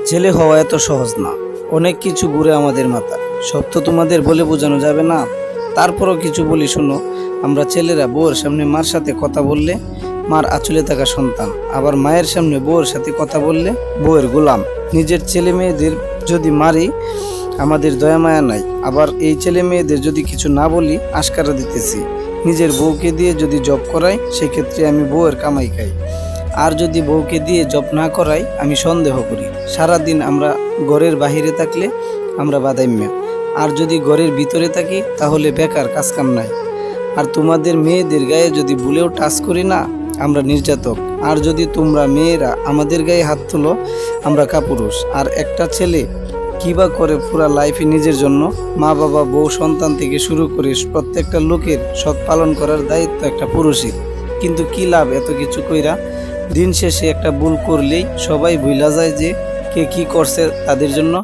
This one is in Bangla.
ছেলে হওয়া এত সহজ না। অনেক কিছু ঘুরে আমাদের মাথা। সব তো তোমাদের বলে বোঝানো যাবে না। তারপরও কিছু বলি শোনো। আমরা ছেলেরা বউয়ের সামনে মার সাথে কথা বললে মার আঁচলে থাকা সন্তান, আবার মায়ের সামনে বউয়ের সাথে কথা বললে বউয়ের গোলাম। নিজের ছেলে মেয়েদের যদি মারি আমাদের দয়া মায়া নাই, আবার এই ছেলে মেয়েদের যদি কিছু না বলি আশকারা দিতেছি। নিজের বউকে দিয়ে যদি জব করাই সেক্ষেত্রে আমি বউয়ের কামাই খাই, আর যদি বউকে দিয়ে জব না করাই আমি সন্দেহ করি। সারাদিন আমরা ঘরের বাহিরে থাকলে আমরা বাদাইম্যা, আর যদি ঘরের ভিতরে থাকি তাহলে বেকার, কাজকাম নাই। আর তোমাদের মেয়েদের গায়ে যদি ভুলেও টাচ করি না আমরা নির্যাতক, আর যদি তোমরা মেয়েরা আমাদের গায়ে হাত তুলো আমরা কাপুরুষ। আর একটা ছেলে কিবা করে পুরা লাইফে নিজের জন্য মা বাবা বউ সন্তান থেকে শুরু করে প্রত্যেকটা লোকের শখ পালন করার দায়িত্ব একটা পুরুষের। কিন্তু কি লাভ এত কিছু কইরা? দিন শেষে একটা ভুল করলেই সবাই ভুলা যায় যে কে কি করছে তাদের জন্য।